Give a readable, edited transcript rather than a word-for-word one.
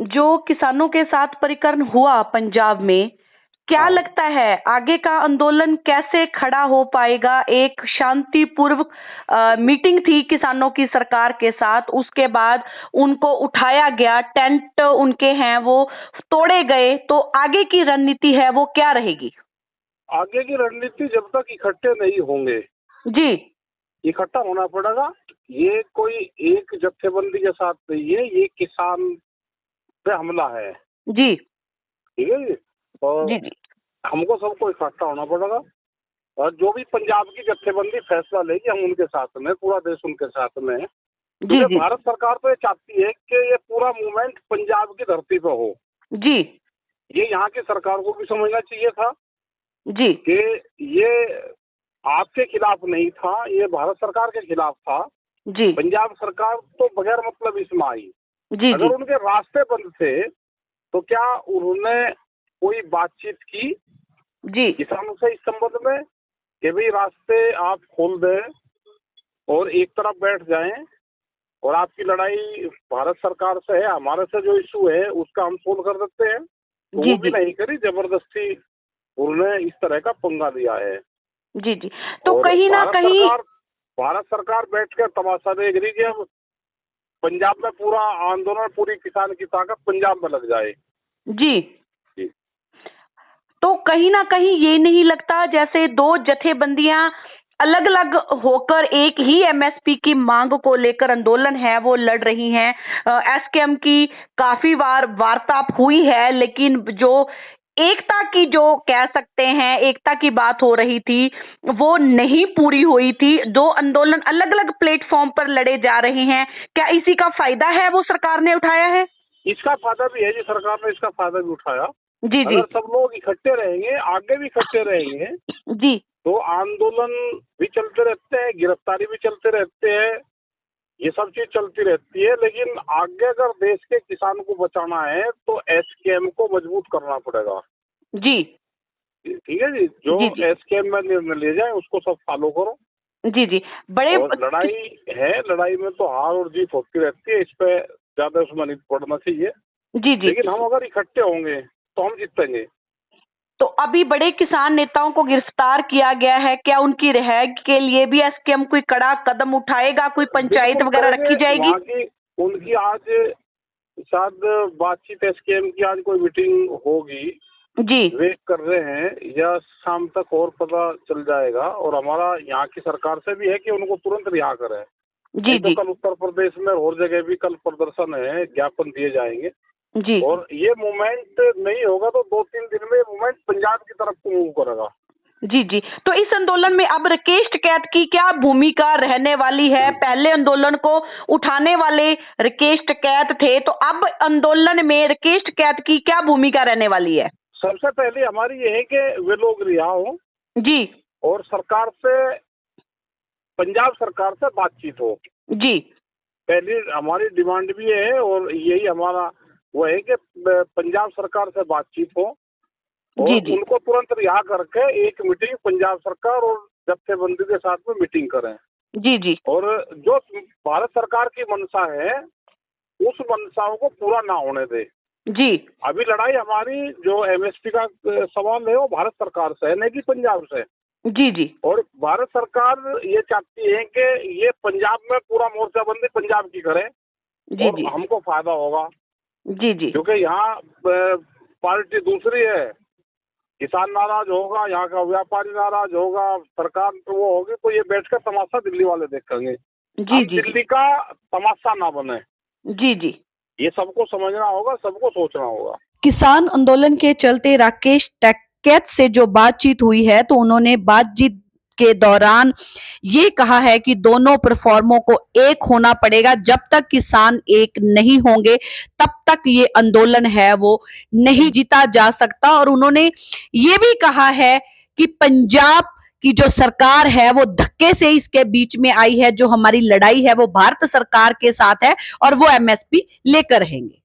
जो किसानों के साथ परिकर्म हुआ पंजाब में, क्या हाँ। लगता है आगे का आंदोलन कैसे खड़ा हो पाएगा? एक शांतिपूर्व मीटिंग थी किसानों की सरकार के साथ, उसके बाद उनको उठाया गया, टेंट उनके हैं वो तोड़े गए, तो आगे की रणनीति है वो क्या रहेगी? आगे की रणनीति जब तक इकट्ठे नहीं होंगे, जी इकट्ठा होना पड़ेगा। ये कोई एक जत्थेबंदी के साथ नहीं है, ये किसान पे हमला है। जी ठीक है जी। और जी जी हमको सबको इकट्ठा होना पड़ेगा, और जो भी पंजाब की जत्थेबंदी फैसला लेगी हम उनके साथ में, पूरा देश उनके साथ में है। जी जी भारत सरकार तो ये चाहती है कि ये पूरा मूवमेंट पंजाब की धरती पे हो। जी ये यहाँ की सरकार को भी समझना चाहिए था जी कि ये आपके खिलाफ नहीं था, ये भारत सरकार के खिलाफ था। जी पंजाब सरकार तो बगैर मतलब इसमें आई। जी अगर उनके रास्ते बंद थे तो क्या उन्होंने कोई बातचीत की जी किसानों से इस संबंध में कि भाई रास्ते आप खोल दें और एक तरफ बैठ जाएं और आपकी लड़ाई भारत सरकार से है, हमारे से जो इशू है उसका हम सोल्व कर देते हैं? तो जी वो भी जी नहीं करी, जबरदस्ती उन्होंने इस तरह का पंगा लिया है। जी जी तो और कहीं ना कहीं भारत सरकार बैठ कर तमाशा देख रही कि अब पंजाब में पूरा आंदोलन, पूरी किसान की ताकत पंजाब में लग जाए। जी जी। तो कहीं ना कहीं ये नहीं लगता जैसे दो जथेबंदियां अलग अलग होकर एक ही एमएसपी की मांग को लेकर आंदोलन है वो लड़ रही हैं? एसकेएम की काफी बार वार्ता हुई है, लेकिन जो एकता की, जो कह सकते हैं एकता की बात हो रही थी, वो नहीं पूरी हुई थी। दो आंदोलन अलग अलग प्लेटफॉर्म पर लड़े जा रहे हैं। क्या इसी का फायदा है वो सरकार ने उठाया है? इसका फायदा भी है जी, सरकार ने इसका फायदा भी उठाया। जी जी अगर सब लोग इकट्ठे रहेंगे, आगे भी इकट्ठे रहेंगे, जी तो आंदोलन भी चलते रहते हैं, गिरफ्तारी भी चलते रहते हैं, ये सब चीज चलती रहती है। लेकिन आगे अगर देश के किसान को बचाना है तो एसकेएम को मजबूत करना पड़ेगा। जी ठीक है जी। जो जी जी एसकेएम में निर्णय ले जाए उसको सब फॉलो करो। जी जी बड़े और लड़ाई है, लड़ाई में तो हार और जीत होती रहती है, इस पे ज्यादा उसमें नहीं पड़ना चाहिए। जी जी लेकिन हम अगर इकट्ठे होंगे तो हम जीतेंगे। तो अभी बड़े किसान नेताओं को गिरफ्तार किया गया है, क्या उनकी रिहाई के लिए भी एसकेएम कोई कड़ा कदम उठाएगा? कोई पंचायत वगैरह रखी जाएगी? वहाँ की उनकी आज शायद बातचीत, एसकेएम की आज कोई मीटिंग होगी, जी वेट कर रहे हैं, या शाम तक और पता चल जाएगा। और हमारा यहाँ की सरकार से भी है कि उनको तुरंत रिहा करें। जी तो जी कल उत्तर प्रदेश में और जगह भी कल प्रदर्शन है, ज्ञापन दिए जाएंगे। जी और ये मूवमेंट नहीं होगा तो 2-3 दिन में मूवमेंट पंजाब की तरफ को मूव करेगा। जी जी तो इस आंदोलन में अब राकेश टिकैत की क्या भूमिका रहने वाली है? पहले आंदोलन को उठाने वाले राकेश टिकैत थे, तो अब आंदोलन में राकेश टिकैत की क्या भूमिका रहने वाली है? सबसे पहले हमारी ये है कि वे लोग रिहा हो जी और सरकार से, पंजाब सरकार से बातचीत हो। जी पहली हमारी डिमांड भी है और यही हमारा वो है कि पंजाब सरकार से बातचीत हो और जी जी उनको तुरंत रिहा करके एक मीटिंग पंजाब सरकार और जत्थेबंदी के साथ में मीटिंग करें। जी जी और जो भारत सरकार की मंशा है उस मंशाओं को पूरा ना होने दे। जी अभी लड़ाई हमारी जो एमएसपी का सवाल है वो भारत सरकार से है, नहीं कि पंजाब से। जी जी और भारत सरकार ये चाहती है कि ये पंजाब में पूरा मोर्चाबंदी पंजाब की करे जी और जी हमको फायदा होगा, जी जी क्योंकि यहाँ पार्टी दूसरी है। किसान नाराज होगा, यहाँ का व्यापारी नाराज होगा, सरकार तो वो होगी, तो ये बैठकर तमाशा दिल्ली वाले देखेंगे। जी जी दिल्ली का तमाशा ना बने, जी जी ये सबको समझना होगा, सबको सोचना होगा। किसान आंदोलन के चलते राकेश टिकैत से जो बातचीत हुई है, तो उन्होंने बातचीत के दौरान ये कहा है कि दोनों प्लेटफॉर्मों को एक होना पड़ेगा। जब तक किसान एक नहीं होंगे तब तक ये आंदोलन है वो नहीं जीता जा सकता। और उन्होंने ये भी कहा है कि पंजाब की जो सरकार है वो धक्के से इसके बीच में आई है। जो हमारी लड़ाई है वो भारत सरकार के साथ है और वो एमएसपी लेकर रहेंगे।